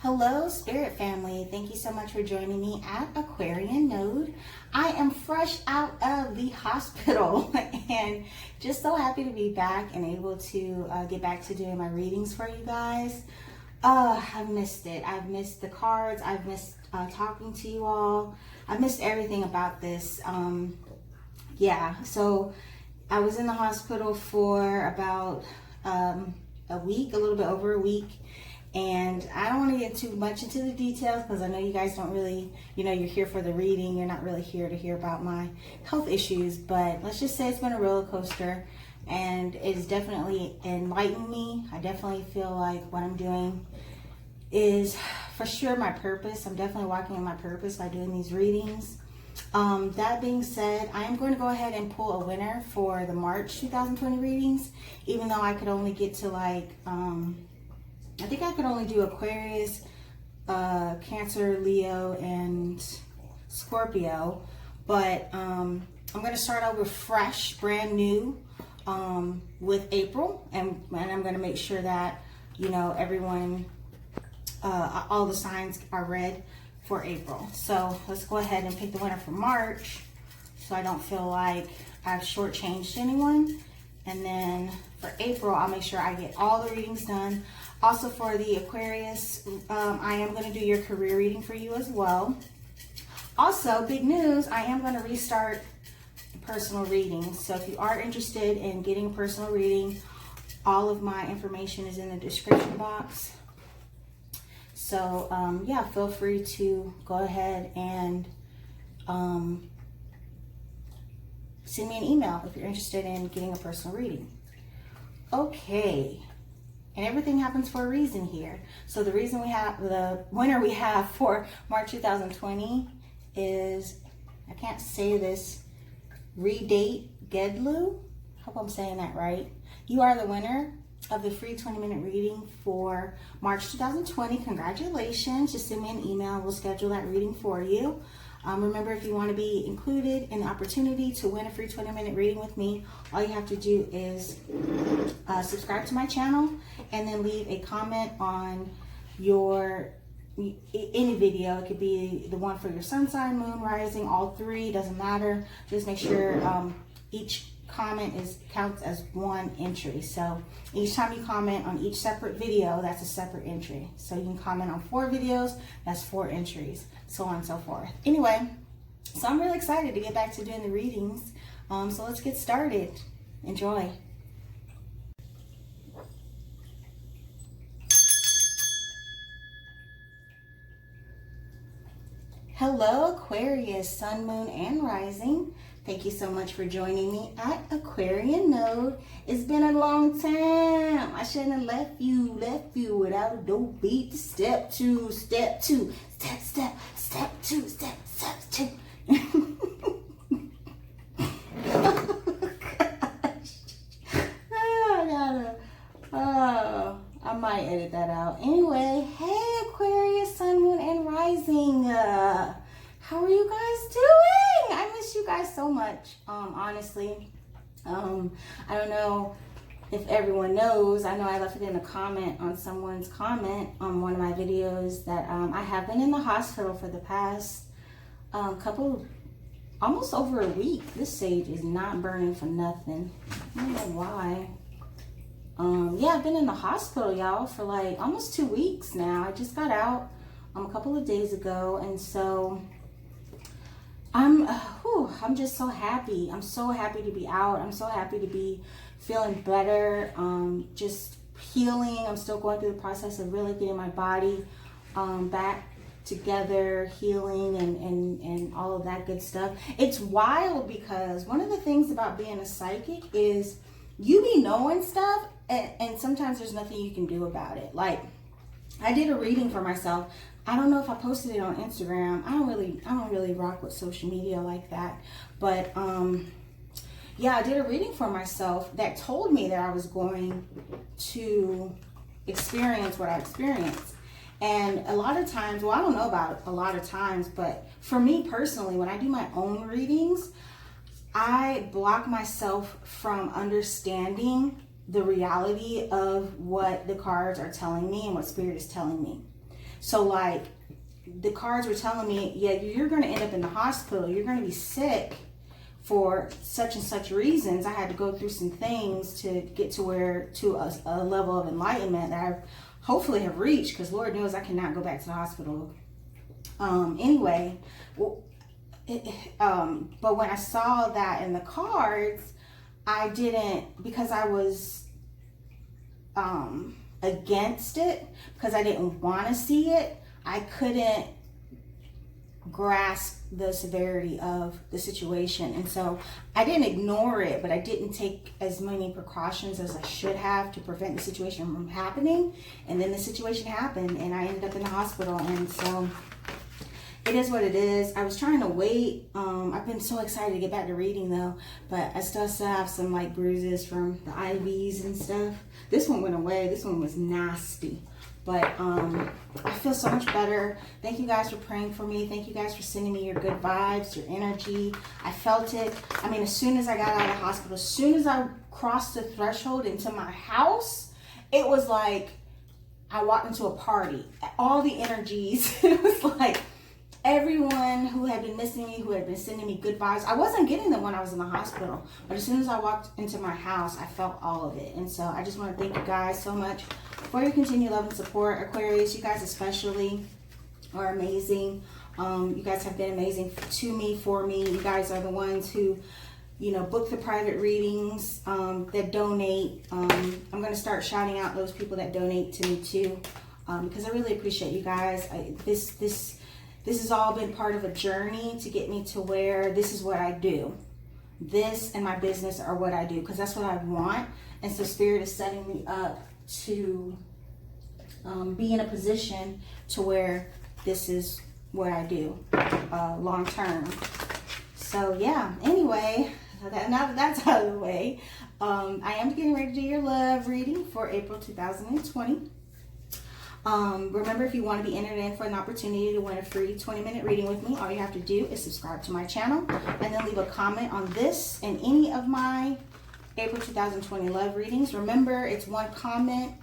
Hello, Spirit Family. Thank you so much for joining me at Aquarian Node. I am fresh out of the hospital and just so happy to be back and able to get back to doing my readings for you guys. I've missed it. I've missed the cards. I've missed talking to you all. I've missed everything about this. So I was in the hospital for about a week, a little bit over a week. And I don't want to get too much into the details because I know you guys don't really, you're here for the reading. You're not really here to hear about my health issues. But let's just say it's been a roller coaster and it's definitely enlightened me. I definitely feel like what I'm doing is for sure my purpose. I'm definitely walking in my purpose by doing these readings. That being said, I am going to go ahead and pull a winner for the March 2020 readings, even though I could only get to I think I could only do Aquarius, Cancer, Leo, and Scorpio. But I'm going to start out with fresh, brand new, with April. And I'm going to make sure that, everyone, all the signs are read for April. So let's go ahead and pick the winner for March so I don't feel like I've shortchanged anyone. And then for April, I'll make sure I get all the readings done. Also for the Aquarius, I am going to do your career reading for you as well. Also, big news, I am going to restart personal readings. So if you are interested in getting a personal reading, all of my information is in the description box. So feel free to go ahead and send me an email if you're interested in getting a personal reading. Okay. And everything happens for a reason here. So the reason we have, the winner we have for March 2020 is, I can't say this, Redate Gedlu. Hope I'm saying that right. You are the winner of the free 20-minute reading for March 2020. Congratulations. Just send me an email. We'll schedule that reading for you. Remember, if you want to be included in the opportunity to win a free 20-minute reading with me, all you have to do is subscribe to my channel and then leave a comment on any video. It could be the one for your sun sign, moon, rising, all three, doesn't matter. Just make sure each comment counts as one entry. So each time you comment on each separate video, that's a separate entry. So you can comment on 4 videos, that's 4 entries, so on and so forth. Anyway, so I'm really excited to get back to doing the readings. So let's get started. Enjoy. Hello, Aquarius, sun, moon, and rising. Thank you so much for joining me at Aquarian Node. It's been a long time. I shouldn't have left you without a dope beat. Step 2, step 2, step 2, step 2. I might edit that out. Anyway, hey Aquarius, sun, moon, and rising. How are you guys doing? I miss you guys so much. Honestly, I don't know if everyone knows. I know I left it in a comment on someone's comment on one of my videos that I have been in the hospital for the past almost over a week. This sage is not burning for nothing. I don't know why. I've been in the hospital, y'all, for like almost 2 weeks now. I just got out a couple of days ago, and so I'm just so happy. I'm so happy to be out. I'm so happy to be feeling better, just healing. I'm still going through the process of really getting my body back together, healing and all of that good stuff. It's wild because one of the things about being a psychic is you be knowing stuff and sometimes there's nothing you can do about it. Like, I did a reading for myself. I don't know if I posted it on Instagram. I don't really rock with social media like that. But I did a reading for myself that told me that I was going to experience what I experienced. And a lot of times, well, I don't know about a lot of times, but for me personally, when I do my own readings, I block myself from understanding the reality of what the cards are telling me and what Spirit is telling me. So like the cards were telling me, yeah, you're going to end up in the hospital. You're going to be sick for such and such reasons. I had to go through some things to get to a level of enlightenment that I hopefully have reached, because Lord knows I cannot go back to the hospital. Anyway, well, but when I saw that in the cards, I didn't, because I was against it, because I didn't want to see it, I couldn't grasp the severity of the situation. And so I didn't ignore it, but I didn't take as many precautions as I should have to prevent the situation from happening. And then the situation happened and I ended up in the hospital. And so it is what it is. I was trying to wait. I've been so excited to get back to reading though, but I still have some like bruises from the IVs and stuff. This one went away. This one was nasty. But I feel so much better. Thank you guys for praying for me. Thank you guys for sending me your good vibes, your energy. I felt it. I mean, as soon as I got out of the hospital, as soon as I crossed the threshold into my house, it was like I walked into a party. All the energies, it was like everyone who had been missing me, who had been sending me good vibes. I wasn't getting them when I was in the hospital, but as soon as I walked into my house, I felt all of it. And so I just want to thank you guys so much for your continued love and support. Aquarius, you guys especially are amazing. You guys have been amazing to me, for me. You guys are the ones who, you know, book the private readings, that donate. I'm going to start shouting out those people that donate to me too, because I really appreciate you guys. This has all been part of a journey to get me to where this is what I do. This and my business are what I do, because that's what I want. And so Spirit is setting me up to be in a position to where this is what I do long term. So yeah, anyway, now that that's out of the way, I am getting ready to do your love reading for April 2020. Remember, if you want to be entered in for an opportunity to win a free 20-minute reading with me, all you have to do is subscribe to my channel and then leave a comment on this and any of my April 2020 love readings. Remember, it's one comment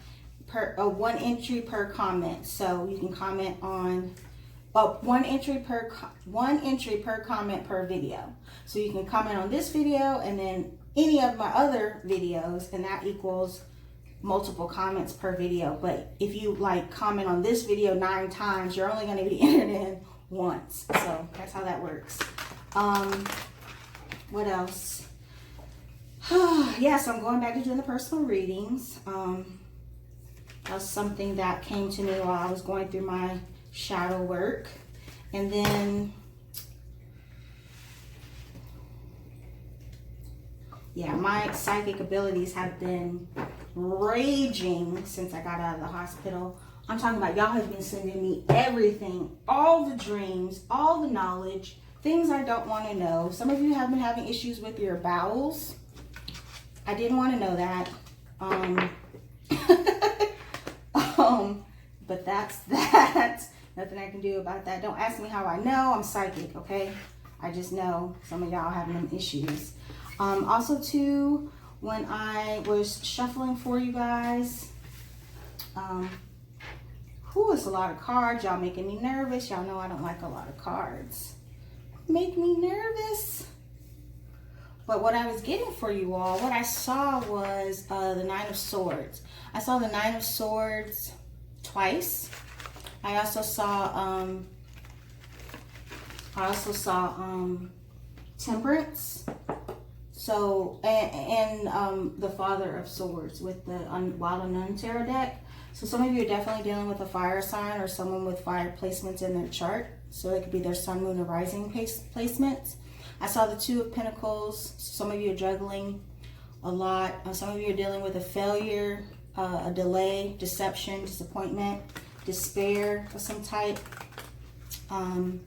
per one entry per comment, so you can comment on one entry per comment per video. So you can comment on this video and then any of my other videos, and that equals multiple comments per video. But if you like comment on this video 9 times, you're only going to be entered in once. So that's how that works. What else? Yeah, so I'm going back to doing the personal readings. That was something that came to me while I was going through my shadow work. And then, yeah, my psychic abilities have been raging since I got out of the hospital. I'm talking about y'all have been sending me everything, all the dreams, all the knowledge, things I don't want to know. Some of you have been having issues with your bowels. I didn't want to know that. But that's that. Nothing I can do about that. Don't ask me how I know. I'm psychic, okay? I just know some of y'all having issues. Also too, when I was shuffling for you guys, it's a lot of cards. Y'all making me nervous. Y'all know I don't like a lot of cards. Make me nervous. But what I was getting for you all, what I saw was the Nine of Swords. I saw the Nine of Swords twice. I also saw Temperance. So, and the Father of Swords with the Wild Unknown Tarot deck. So some of you are definitely dealing with a fire sign or someone with fire placements in their chart. So it could be their sun, moon, or rising placements. I saw the Two of Pentacles. Some of you are juggling a lot. Some of you are dealing with a failure, a delay, deception, disappointment, despair of some type. And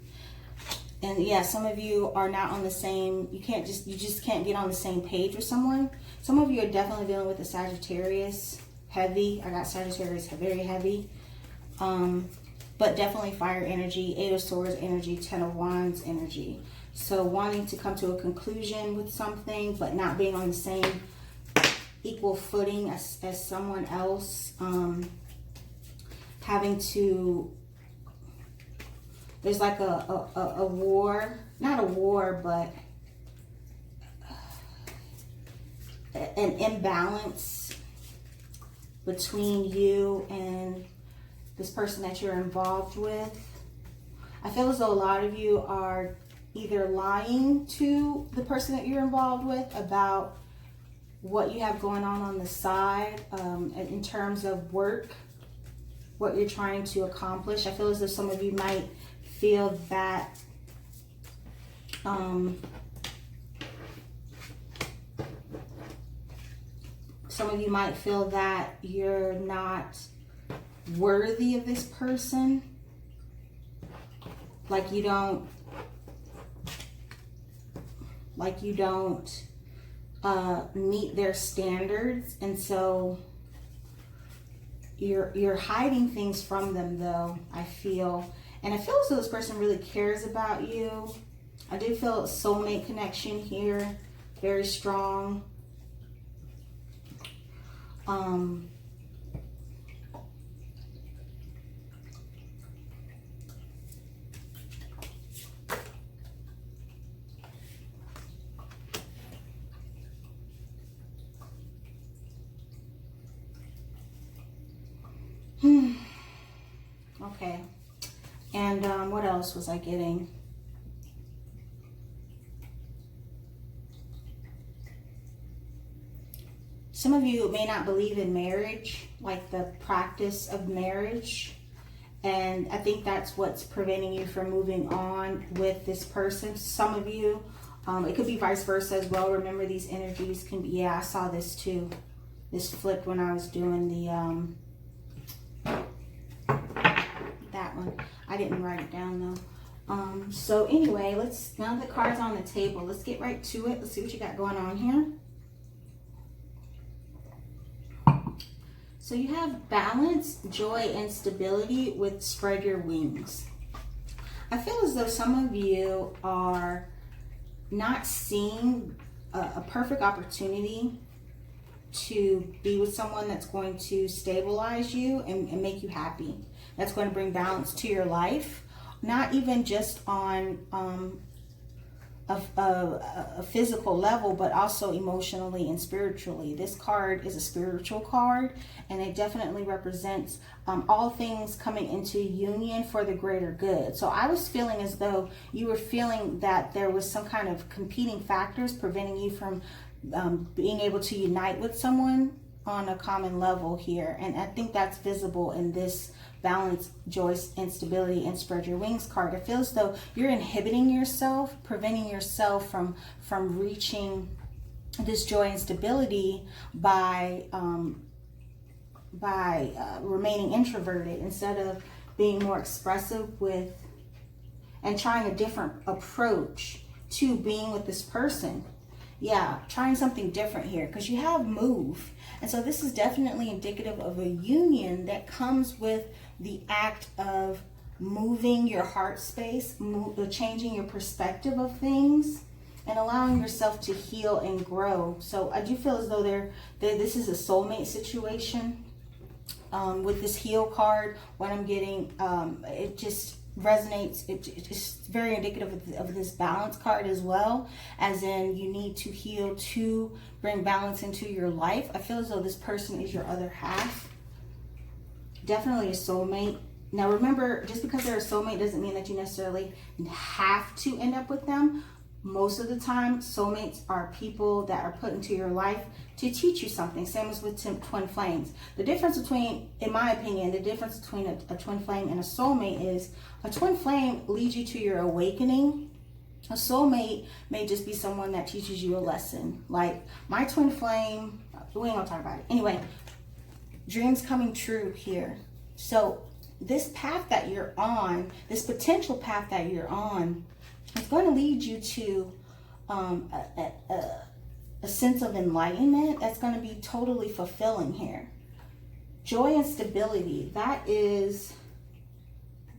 yeah, some of you are not on the same, you just can't get on the same page with someone. Some of you are definitely dealing with a Sagittarius, heavy. I got Sagittarius, very heavy. But definitely fire energy, Eight of Swords energy, Ten of Wands energy. So wanting to come to a conclusion with something, but not being on the same equal footing as someone else. Having to there's like a war, not a war, but an imbalance between you and this person that you're involved with. I feel as though a lot of you are either lying to the person that you're involved with about what you have going on the side, in terms of work, what you're trying to accomplish. I feel as though some of you might feel that some of you might feel that you're not worthy of this person, like you don't meet their standards, and so you're hiding things from them, though, I feel. And I feel as though this person really cares about you. I do feel a soulmate connection here, very strong. Okay. And what else was I getting? Some of you may not believe in marriage, like the practice of marriage. And I think that's what's preventing you from moving on with this person. Some of you, it could be vice versa as well. Remember, these energies can be, yeah, I saw this too. This flipped when I was doing the, that one. I didn't write it down though. So anyway, now the card's on the table, let's get right to it. Let's see what you got going on here. So you have balance, joy, and stability with spread your wings. I feel as though some of you are not seeing a perfect opportunity to be with someone that's going to stabilize you and make you happy. That's going to bring balance to your life, not even just on a physical level, but also emotionally and spiritually. This card is a spiritual card, and it definitely represents all things coming into union for the greater good. So I was feeling as though you were feeling that there was some kind of competing factors preventing you from being able to unite with someone on a common level here. And I think that's visible in this balance, joy, and stability, and spread your wings card. It feels as though you're inhibiting yourself, preventing yourself from reaching this joy and stability by remaining introverted instead of being more expressive with and trying a different approach to being with this person. Yeah, trying something different here, because you have move. And so this is definitely indicative of a union that comes with the act of moving your heart space, changing your perspective of things, and allowing yourself to heal and grow. So I do feel as though this is a soulmate situation. With this heal card, what I'm getting, it just resonates. It's very indicative of this balance card as well, as in you need to heal to bring balance into your life. I feel as though this person is your other half, definitely a soulmate. Now remember, just because they're a soulmate doesn't mean that you necessarily have to end up with them. Most of the time, soulmates are people that are put into your life to teach you something. Same as with twin flames. The difference between, in my opinion, the difference between a twin flame and a soulmate is a twin flame leads you to your awakening. A soulmate may just be someone that teaches you a lesson. Like my twin flame, we ain't gonna talk about it. Anyway, dreams coming true here. So this path that you're on, this potential path that you're on, it's going to lead you to a sense of enlightenment that's going to be totally fulfilling here. Joy and stability,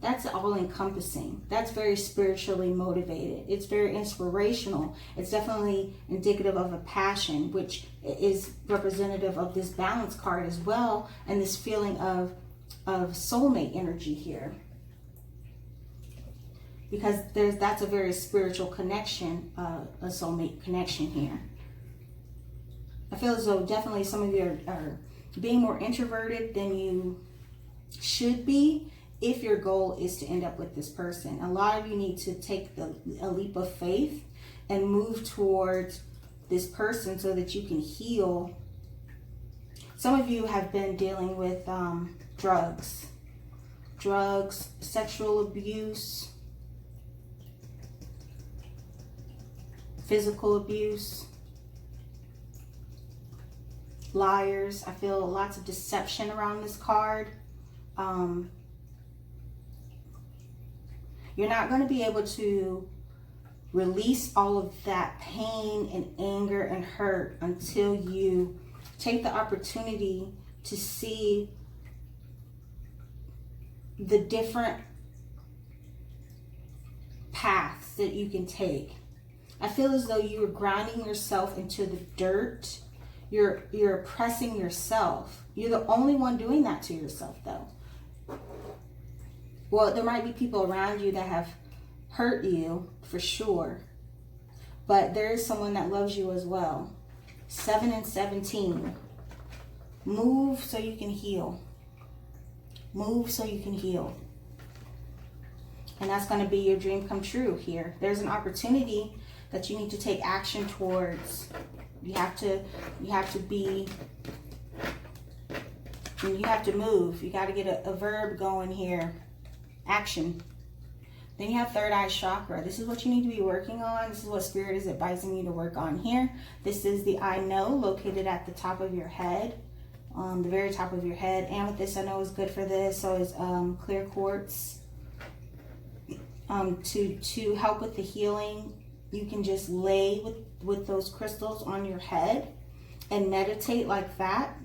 that's all encompassing. That's very spiritually motivated. It's very inspirational. It's definitely indicative of a passion, which is representative of this balance card as well, and this feeling of soulmate energy here. because that's a very spiritual connection, a soulmate connection here. I feel as though definitely some of you are being more introverted than you should be if your goal is to end up with this person. A lot of you need to take a leap of faith and move towards this person so that you can heal. Some of you have been dealing with drugs, sexual abuse, physical abuse, liars. I feel lots of deception around this card. You're not going to be able to release all of that pain and anger and hurt until you take the opportunity to see the different paths that you can take. I feel as though you are grounding yourself into the dirt. You're oppressing yourself. You're the only one doing that to yourself, though. Well, there might be people around you that have hurt you, for sure. But there is someone that loves you as well. 7 and 17. Move so you can heal. Move so you can heal. And that's going to be your dream come true here. There's an opportunity that you need to take action towards. You have to be, and you have to move. You got to get a verb going here. Action. Then you have third eye chakra. This is what you need to be working on. This is what Spirit is advising you to work on here. This is the I know located at the top of your head, the very top of your head. Amethyst I know is good for this. So is clear quartz. To help with the healing, you can just lay with those crystals on your head and meditate like that.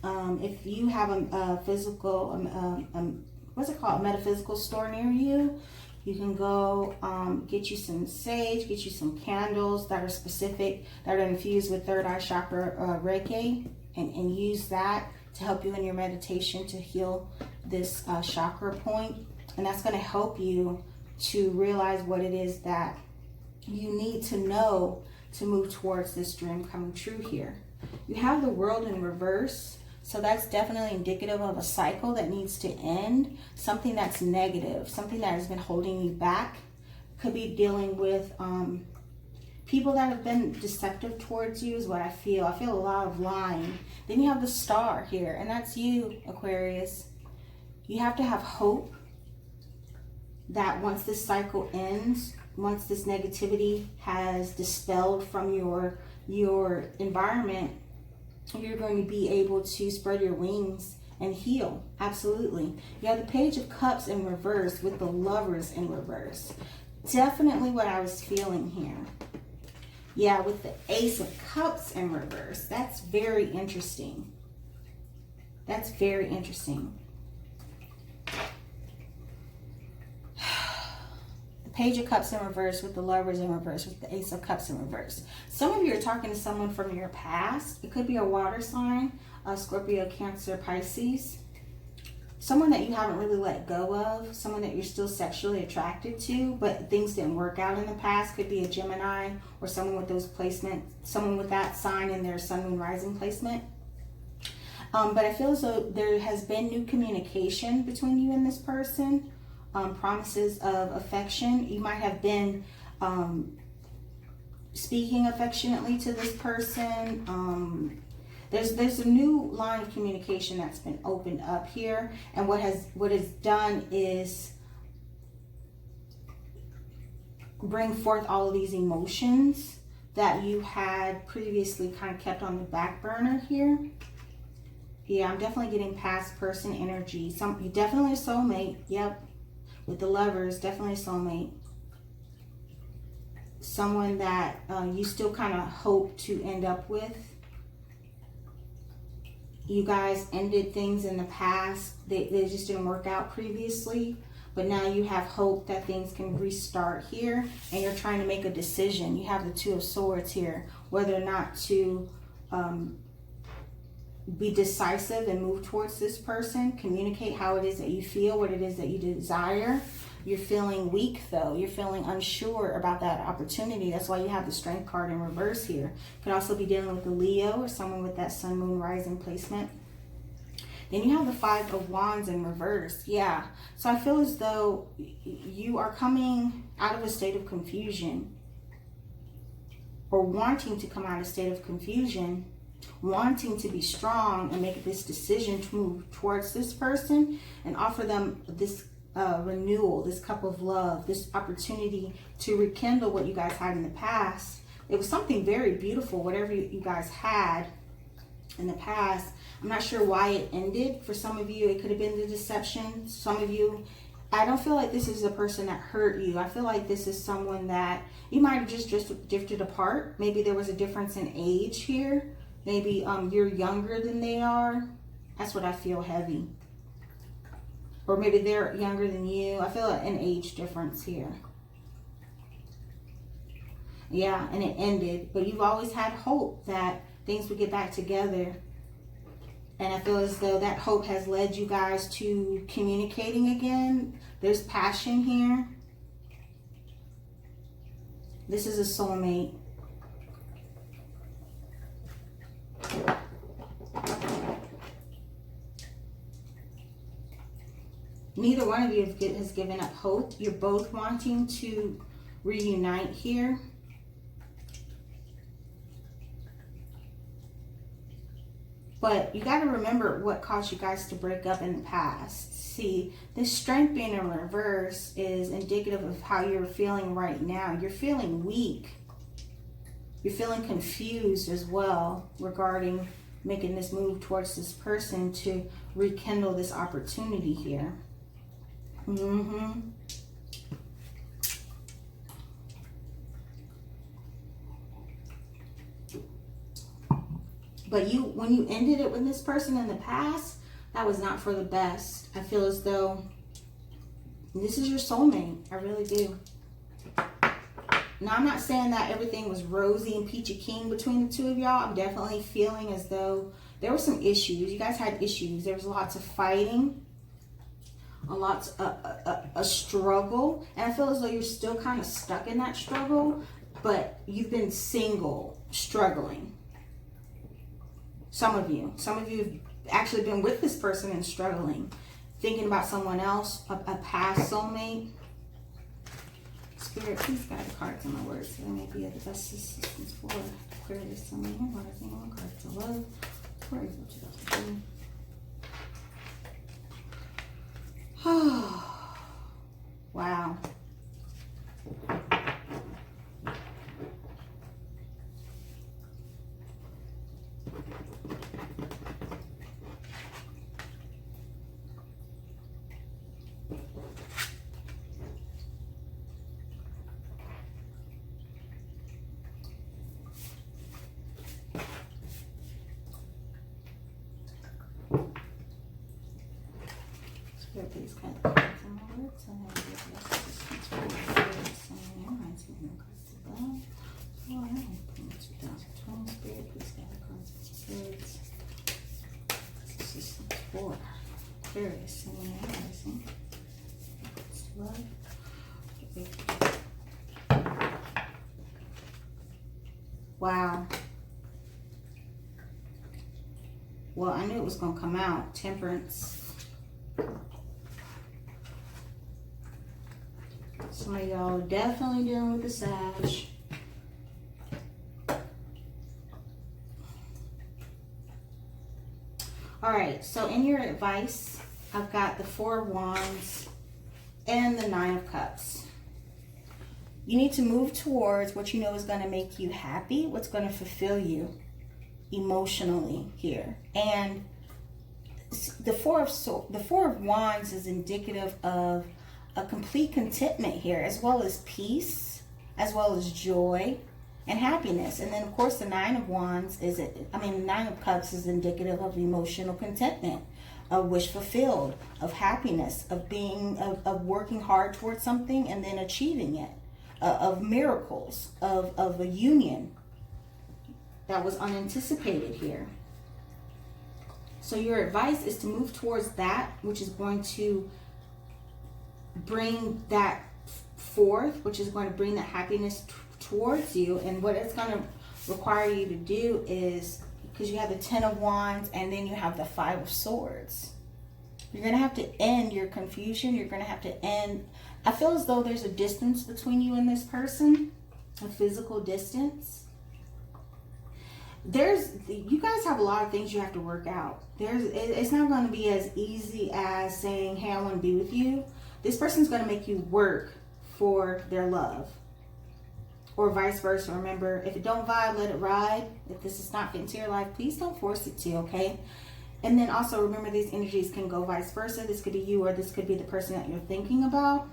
If you have a physical, what's it called, a metaphysical store near you, you can go get you some sage, get you some candles that are specific, that are infused with third eye chakra Reiki, and use that to help you in your meditation to heal this chakra point. And that's going to help you to realize what it is that you need to know to move towards this dream coming true here. You have the World in reverse. So that's definitely indicative of a cycle that needs to end. Something that's negative, something that has been holding you back. Could be dealing with people that have been deceptive towards you is what I feel. I feel a lot of lying. Then you have the Star here, and that's you, Aquarius. You have to have hope that once this cycle ends, once this negativity has dispelled from your environment, you're going to be able to spread your wings and heal. Absolutely. You have the Page of Cups in reverse with the Lovers in reverse. Definitely what I was feeling here. Yeah, with the Ace of Cups in reverse. That's very interesting. That's very interesting. Page of Cups in reverse with the Lovers in reverse with the Ace of Cups in reverse. Some of you are talking to someone from your past. It could be a water sign, Scorpio, Cancer, Pisces. Someone that you haven't really let go of. Someone that you're still sexually attracted to, but things didn't work out in the past. Could be a Gemini or someone with those placements, someone with that sign in their Sun, Moon, Rising placement. But I feel as though there has been new communication between you and this person. Promises of affection. You might have been speaking affectionately to this person. There's a new line of communication that's been opened up here, and what is done is bring forth all of these emotions that you had previously kind of kept on the back burner here. Yeah, I'm definitely getting past person energy. You definitely a soulmate. Yep. With the Lovers, definitely a soulmate. Someone that you still kind of hope to end up with. You guys ended things in the past. They just didn't work out previously. But now you have hope that things can restart here. And you're trying to make a decision. You have the Two of Swords here. Whether or not to be decisive and move towards this person. Communicate how it is that you feel, what it is that you desire. You're feeling weak though. You're feeling unsure about that opportunity. That's why you have the Strength card in reverse here. Could also be dealing with a Leo or someone with that Sun, Moon, Rising placement. Then you have the Five of Wands in reverse. Yeah. So I feel as though you are coming out of a state of confusion, or wanting to come out of a state of confusion, wanting to be strong and make this decision to move towards this person and offer them this renewal, this cup of love, this opportunity to rekindle what you guys had in the past. It was something very beautiful, whatever you guys had in the past. I'm not sure why it ended. For some of you, it could have been the deception. Some of you, I don't feel like this is a person that hurt you. I feel like this is someone that you might have just drifted apart. Maybe there was a difference in age here. Maybe you're younger than they are. That's what I feel heavy. Or maybe they're younger than you. I feel an age difference here. Yeah, and it ended. But you've always had hope that things would get back together. And I feel as though that hope has led you guys to communicating again. There's passion here. This is a soulmate. Neither one of you has given up hope. You're both wanting to reunite here. But you got to remember what caused you guys to break up in the past. See, this Strength being in reverse is indicative of how you're feeling right now. You're feeling weak. You're feeling confused as well regarding making this move towards this person to rekindle this opportunity here. But when you ended it with this person in the past, that was not for the best. I feel as though this is your soulmate. I really do. Now, I'm not saying that everything was rosy and peachy keen between the two of y'all. I'm definitely feeling as though there were some issues. You guys had issues. There was lots of fighting, a struggle. And I feel as though you're still kind of stuck in that struggle, but you've been single, struggling. Some of you have actually been with this person and struggling, thinking about someone else, a past soulmate. Spirit, please guide the cards and my words so they may be of the best assistance for Aquarius, Sun, Moon, Rising, all cards of love, Aquarius of 2020. Oh, wow. Please kind of cards and my words, and then give us assistance for Aquarius, Sun, Moon, Rising, all cards of love. Oh, I don't know. 2020 Spirit, please guide the cards and my words. Assistance for Aquarius, Sun, Moon, Rising, all cards of love. Wow. Well, I knew it was going to come out. Temperance. Some of y'all are definitely dealing with the Sag. Alright, so in your advice, I've got the Four of Wands and the Nine of Cups. You need to move towards what you know is going to make you happy, what's going to fulfill you emotionally here. And the Four of Wands is indicative of a complete contentment here, as well as peace, as well as joy and happiness. And then of course the Nine of Wands Nine of Cups is indicative of emotional contentment, of wish fulfilled, of happiness, of working hard towards something and then achieving it, of miracles, of a union that was unanticipated here. So your advice is to move towards that which is going to bring that forth, which is going to bring that happiness towards you. And what it's going to require you to do is, because you have the 10 of Wands and then you have the 5 of Swords, you're going to have to end your confusion. You're going to have to end, I feel as though there's a distance between you and this person, a physical distance. You guys have a lot of things you have to work out. It's not going to be as easy as saying, hey, I want to be with you. This person's going to make you work for their love, or vice versa. Remember, if it don't vibe, let it ride. If this is not fitting to your life, please don't force it to, okay? And then also remember, these energies can go vice versa. This could be you, or this could be the person that you're thinking about.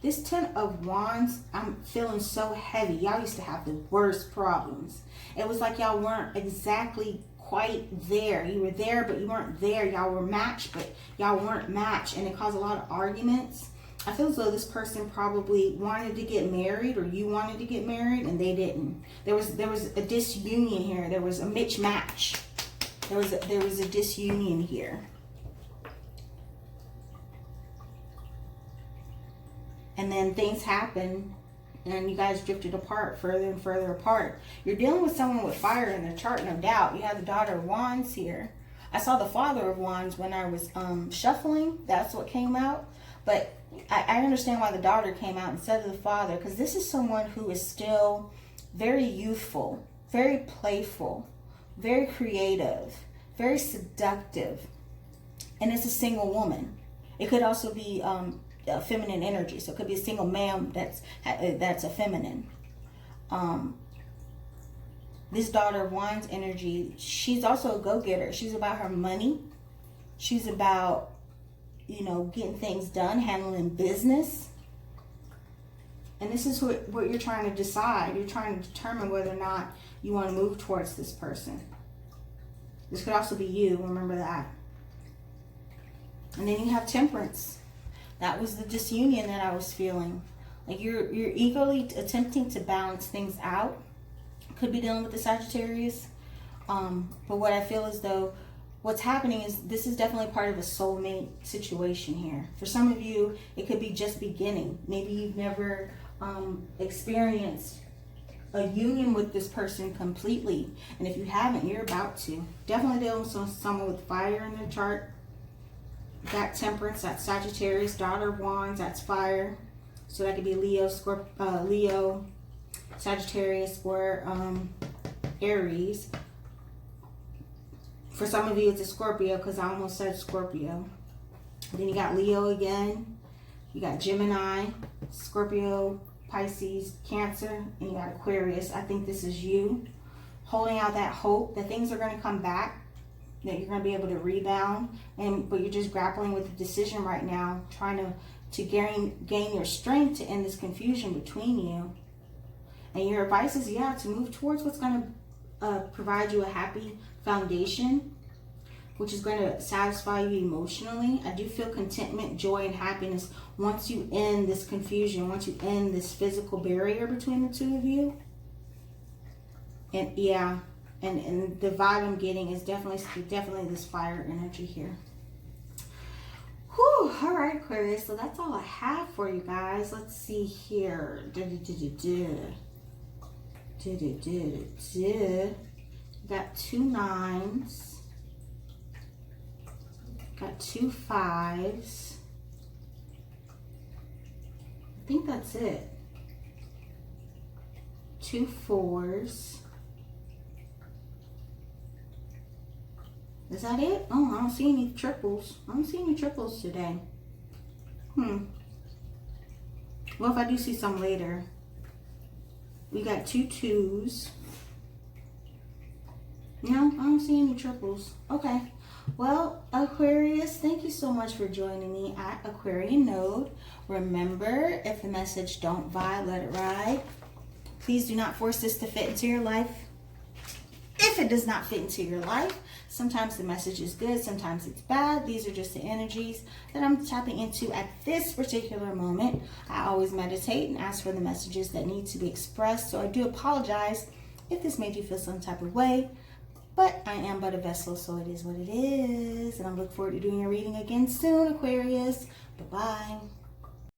This 10 of Wands, I'm feeling so heavy. Y'all used to have the worst problems. It was like y'all weren't exactly quite there. You were there, but you weren't there. Y'all were matched, but y'all weren't matched. And it caused a lot of arguments. I feel as though this person probably wanted to get married, or you wanted to get married, and they didn't. There was a disunion here. There was a mismatch. There was a disunion here. And then things happened, and you guys drifted apart, further and further apart. You're dealing with someone with fire in their chart, no doubt. You have the Daughter of Wands here. I saw the Father of Wands when I was shuffling. That's what came out. But I understand why the Daughter came out instead of the Father, because this is someone who is still very youthful, very playful, very creative, very seductive. And it's a single woman. It could also be a feminine energy, so it could be a single man that's a feminine. This Daughter of Wands energy, she's also a go-getter. She's about her money. She's about, getting things done, handling business. And this is what you're trying to decide. You're trying to determine whether or not you want to move towards this person. This could also be you, remember that. And then you have Temperance. That was the disunion that I was feeling. Like you're eagerly attempting to balance things out. Could be dealing with the Sagittarius. But what I feel is though, what's happening is this is definitely part of a soulmate situation here. For some of you, it could be just beginning. Maybe you've never experienced a union with this person completely. And if you haven't, you're about to. Definitely dealing with someone with fire in their chart. That Temperance, that's Sagittarius. Daughter of Wands, that's fire. So that could be Leo, Leo, Sagittarius, or Aries. For some of you, it's a Scorpio, because I almost said Scorpio. Then you got Leo again. You got Gemini, Scorpio, Pisces, Cancer, and you got Aquarius. I think this is you holding out that hope that things are going to come back, that you're going to be able to rebound, but you're just grappling with the decision right now, trying to gain your strength to end this confusion between you. And your advice is, to move towards what's going to provide you a happy foundation, which is going to satisfy you emotionally. I do feel contentment, joy, and happiness once you end this confusion, once you end this physical barrier between the two of you. And And the vibe I'm getting is definitely this fire energy here. Whew, all right, Aquarius. So that's all I have for you guys. Let's see here. Got 2 9s. Got 2 5s. I think that's it. 2 4s. Is that it? Oh, I don't see any triples. I don't see any triples today. Well, if I do see some later. We got 2 2s. No, I don't see any triples. Okay. Well, Aquarius, thank you so much for joining me at Aquarian Node. Remember, if the message don't vibe, let it ride. Please do not force this to fit into your life. If it does not fit into your life, sometimes the message is good, sometimes it's bad. These are just the energies that I'm tapping into at this particular moment. I always meditate and ask for the messages that need to be expressed. So I do apologize if this made you feel some type of way. But I am but a vessel, so it is what it is. And I look forward to doing your reading again soon, Aquarius. Bye-bye.